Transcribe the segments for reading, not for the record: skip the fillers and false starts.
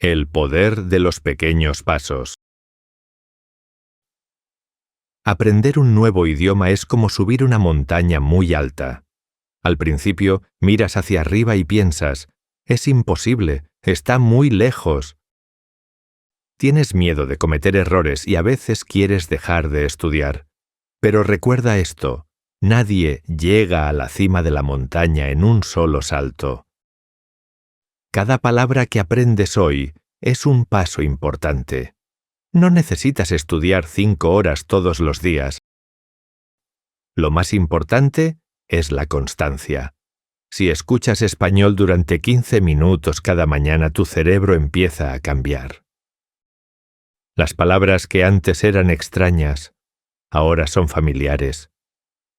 El poder de los pequeños pasos. Aprender un nuevo idioma es como subir una montaña muy alta. Al principio, miras hacia arriba y piensas, es imposible, está muy lejos. Tienes miedo de cometer errores y a veces quieres dejar de estudiar. Pero recuerda esto, nadie llega a la cima de la montaña en un solo salto. Cada palabra que aprendes hoy es un paso importante. No necesitas estudiar 5 horas todos los días. Lo más importante es la constancia. Si escuchas español durante 15 minutos cada mañana, tu cerebro empieza a cambiar. Las palabras que antes eran extrañas, ahora son familiares.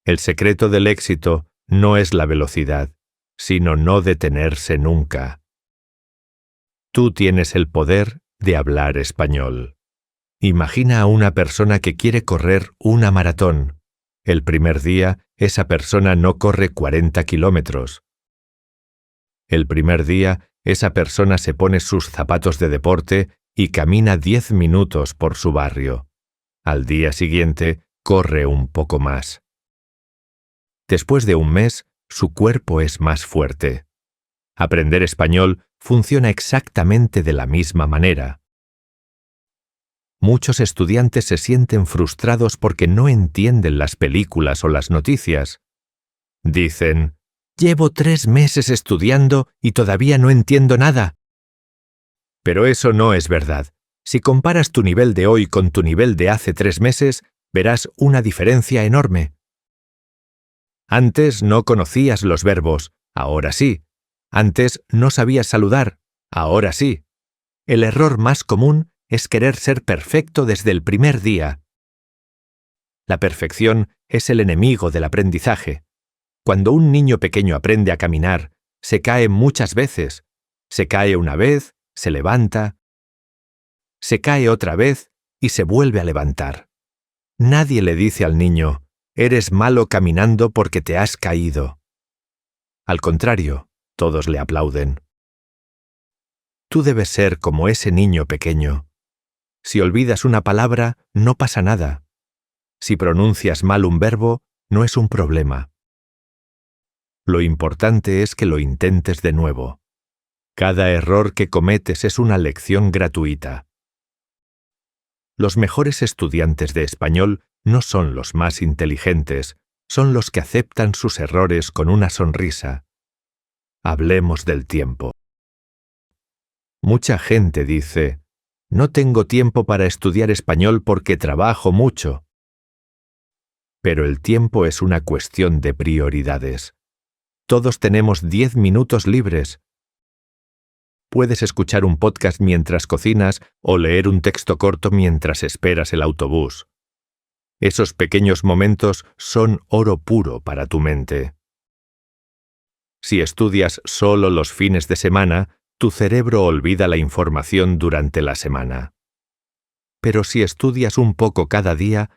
El secreto del éxito no es la velocidad, sino no detenerse nunca. Tú tienes el poder de hablar español. Imagina a una persona que quiere correr una maratón. El primer día, esa persona no corre 40 kilómetros. El primer día, esa persona se pone sus zapatos de deporte y camina 10 minutos por su barrio. Al día siguiente, corre un poco más. Después de un mes, su cuerpo es más fuerte. Aprender español funciona exactamente de la misma manera. Muchos estudiantes se sienten frustrados porque no entienden las películas o las noticias. Dicen, llevo 3 meses estudiando y todavía no entiendo nada. Pero eso no es verdad. Si comparas tu nivel de hoy con tu nivel de hace 3 meses, verás una diferencia enorme. Antes no conocías los verbos, ahora sí. Antes no sabías saludar, ahora sí. El error más común es querer ser perfecto desde el primer día. La perfección es el enemigo del aprendizaje. Cuando un niño pequeño aprende a caminar, se cae muchas veces. Se cae una vez, se levanta. Se cae otra vez y se vuelve a levantar. Nadie le dice al niño, eres malo caminando porque te has caído. Al contrario, todos le aplauden. Tú debes ser como ese niño pequeño. Si olvidas una palabra, no pasa nada. Si pronuncias mal un verbo, no es un problema. Lo importante es que lo intentes de nuevo. Cada error que cometes es una lección gratuita. Los mejores estudiantes de español no son los más inteligentes, son los que aceptan sus errores con una sonrisa. Hablemos del tiempo. Mucha gente dice, no tengo tiempo para estudiar español porque trabajo mucho. Pero el tiempo es una cuestión de prioridades. Todos tenemos 10 minutos libres. Puedes escuchar un podcast mientras cocinas o leer un texto corto mientras esperas el autobús. Esos pequeños momentos son oro puro para tu mente. Si estudias solo los fines de semana, tu cerebro olvida la información durante la semana. Pero si estudias un poco cada día,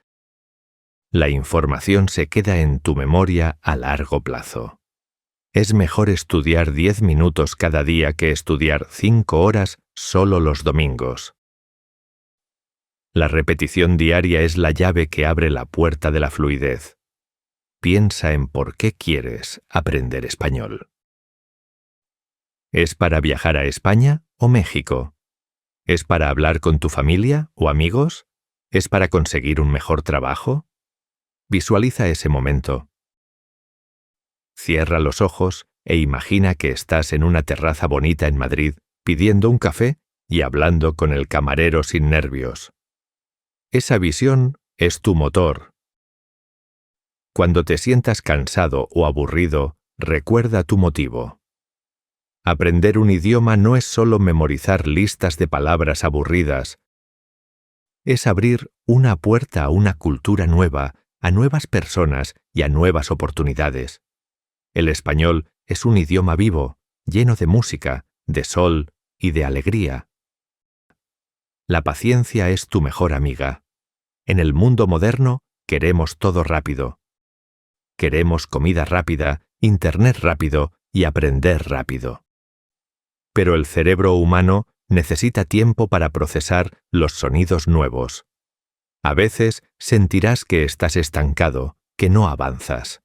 la información se queda en tu memoria a largo plazo. Es mejor estudiar 10 minutos cada día que estudiar 5 horas solo los domingos. La repetición diaria es la llave que abre la puerta de la fluidez. Piensa en por qué quieres aprender español. ¿Es para viajar a España o México? ¿Es para hablar con tu familia o amigos? ¿Es para conseguir un mejor trabajo? Visualiza ese momento. Cierra los ojos e imagina que estás en una terraza bonita en Madrid pidiendo un café y hablando con el camarero sin nervios. Esa visión es tu motor. Cuando te sientas cansado o aburrido, recuerda tu motivo. Aprender un idioma no es solo memorizar listas de palabras aburridas. Es abrir una puerta a una cultura nueva, a nuevas personas y a nuevas oportunidades. El español es un idioma vivo, lleno de música, de sol y de alegría. La paciencia es tu mejor amiga. En el mundo moderno queremos todo rápido. Queremos comida rápida, internet rápido y aprender rápido. Pero el cerebro humano necesita tiempo para procesar los sonidos nuevos. A veces sentirás que estás estancado, que no avanzas.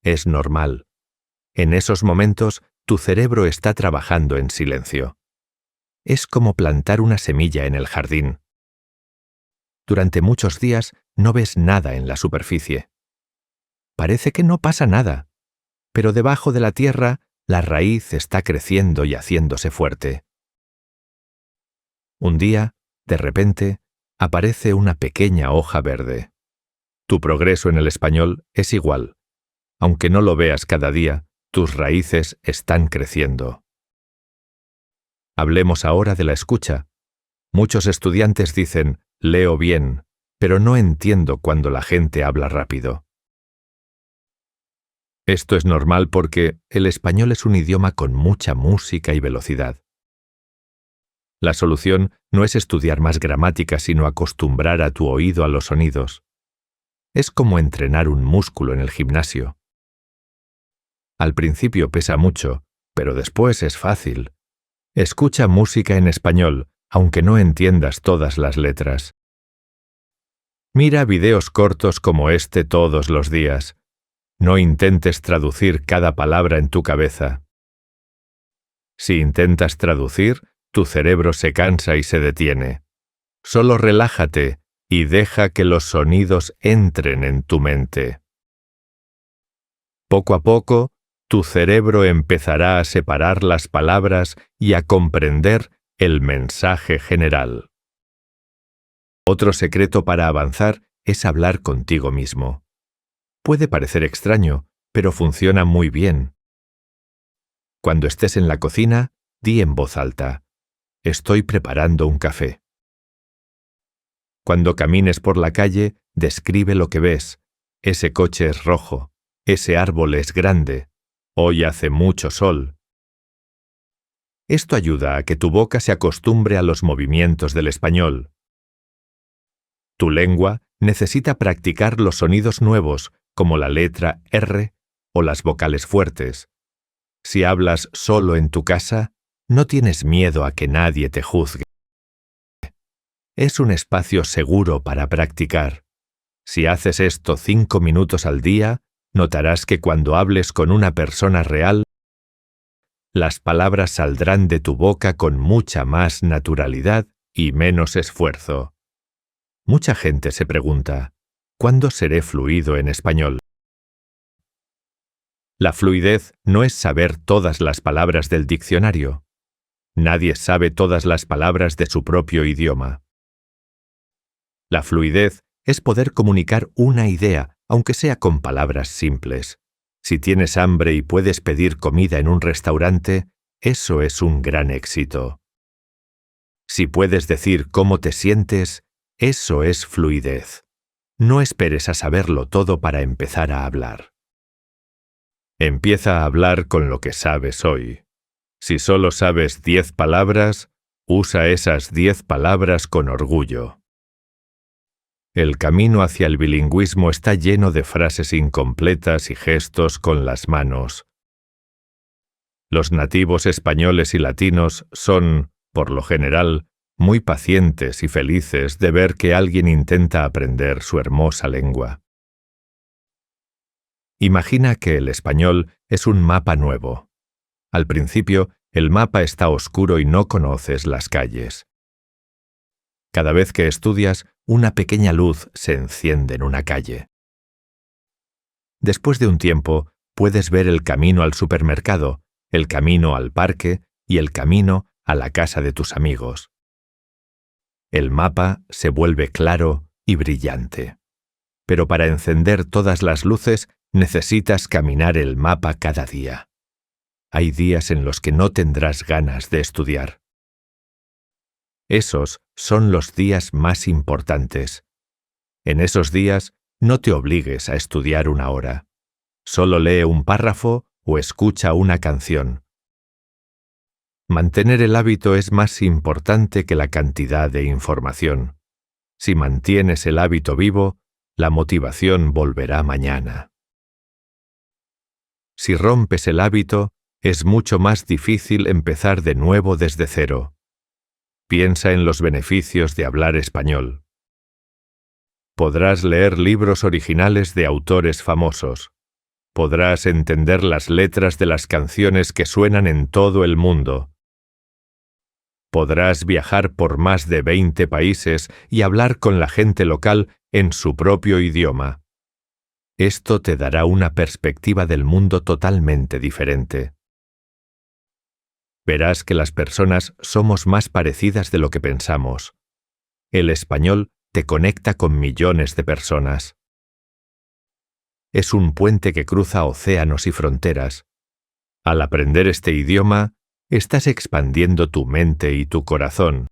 Es normal. En esos momentos, tu cerebro está trabajando en silencio. Es como plantar una semilla en el jardín. Durante muchos días no ves nada en la superficie. Parece que no pasa nada, pero debajo de la tierra la raíz está creciendo y haciéndose fuerte. Un día, de repente, aparece una pequeña hoja verde. Tu progreso en el español es igual. Aunque no lo veas cada día, tus raíces están creciendo. Hablemos ahora de la escucha. Muchos estudiantes dicen, leo bien, pero no entiendo cuando la gente habla rápido. Esto es normal porque el español es un idioma con mucha música y velocidad. La solución no es estudiar más gramática, sino acostumbrar a tu oído a los sonidos. Es como entrenar un músculo en el gimnasio. Al principio pesa mucho, pero después es fácil. Escucha música en español, aunque no entiendas todas las letras. Mira videos cortos como este todos los días. No intentes traducir cada palabra en tu cabeza. Si intentas traducir, tu cerebro se cansa y se detiene. Solo relájate y deja que los sonidos entren en tu mente. Poco a poco, tu cerebro empezará a separar las palabras y a comprender el mensaje general. Otro secreto para avanzar es hablar contigo mismo. Puede parecer extraño, pero funciona muy bien. Cuando estés en la cocina, di en voz alta, estoy preparando un café. Cuando camines por la calle, describe lo que ves. Ese coche es rojo, ese árbol es grande, hoy hace mucho sol. Esto ayuda a que tu boca se acostumbre a los movimientos del español. Tu lengua necesita practicar los sonidos nuevos, como la letra R o las vocales fuertes. Si hablas solo en tu casa, no tienes miedo a que nadie te juzgue. Es un espacio seguro para practicar. Si haces esto 5 minutos al día, notarás que cuando hables con una persona real, las palabras saldrán de tu boca con mucha más naturalidad y menos esfuerzo. Mucha gente se pregunta, ¿cuándo seré fluido en español? La fluidez no es saber todas las palabras del diccionario. Nadie sabe todas las palabras de su propio idioma. La fluidez es poder comunicar una idea, aunque sea con palabras simples. Si tienes hambre y puedes pedir comida en un restaurante, eso es un gran éxito. Si puedes decir cómo te sientes, eso es fluidez. No esperes a saberlo todo para empezar a hablar. Empieza a hablar con lo que sabes hoy. Si solo sabes 10 palabras, usa esas 10 palabras con orgullo. El camino hacia el bilingüismo está lleno de frases incompletas y gestos con las manos. Los nativos españoles y latinos son, por lo general, muy pacientes y felices de ver que alguien intenta aprender su hermosa lengua. Imagina que el español es un mapa nuevo. Al principio, el mapa está oscuro y no conoces las calles. Cada vez que estudias, una pequeña luz se enciende en una calle. Después de un tiempo, puedes ver el camino al supermercado, el camino al parque y el camino a la casa de tus amigos. El mapa se vuelve claro y brillante. Pero para encender todas las luces, necesitas caminar el mapa cada día. Hay días en los que no tendrás ganas de estudiar. Esos son los días más importantes. En esos días, no te obligues a estudiar 1 hora. Solo lee un párrafo o escucha una canción. Mantener el hábito es más importante que la cantidad de información. Si mantienes el hábito vivo, la motivación volverá mañana. Si rompes el hábito, Es mucho más difícil empezar de nuevo desde cero. Piensa en los beneficios de hablar español. Podrás leer libros originales de autores famosos. Podrás entender las letras de las canciones que suenan en todo el mundo. Podrás viajar por más de 20 países y hablar con la gente local en su propio idioma. Esto te dará una perspectiva del mundo totalmente diferente. Verás que las personas somos más parecidas de lo que pensamos. El español te conecta con millones de personas. Es un puente que cruza océanos y fronteras. Al aprender este idioma, estás expandiendo tu mente y tu corazón.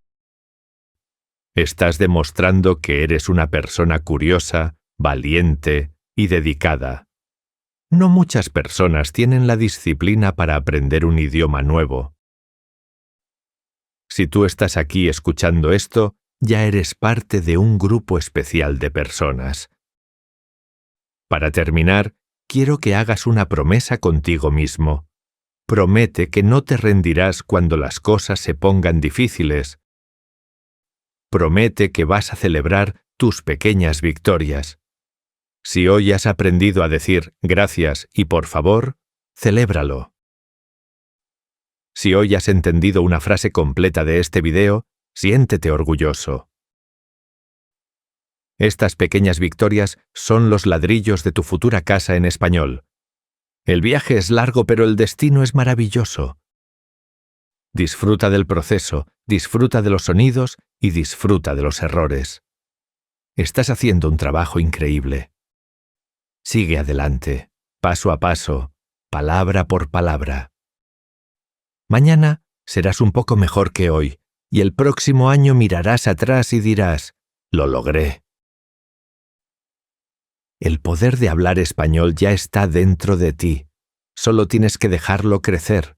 Estás demostrando que eres una persona curiosa, valiente y dedicada. No muchas personas tienen la disciplina para aprender un idioma nuevo. Si tú estás aquí escuchando esto, ya eres parte de un grupo especial de personas. Para terminar, quiero que hagas una promesa contigo mismo. Promete que no te rendirás cuando las cosas se pongan difíciles. Promete que vas a celebrar tus pequeñas victorias. Si hoy has aprendido a decir gracias y por favor, celébralo. Si hoy has entendido una frase completa de este video, siéntete orgulloso. Estas pequeñas victorias son los ladrillos de tu futura casa en español. El viaje es largo, pero el destino es maravilloso. Disfruta del proceso, disfruta de los sonidos y disfruta de los errores. Estás haciendo un trabajo increíble. Sigue adelante, paso a paso, palabra por palabra. Mañana serás un poco mejor que hoy, y el próximo año mirarás atrás y dirás, «Lo logré». El poder de hablar español ya está dentro de ti. Solo tienes que dejarlo crecer.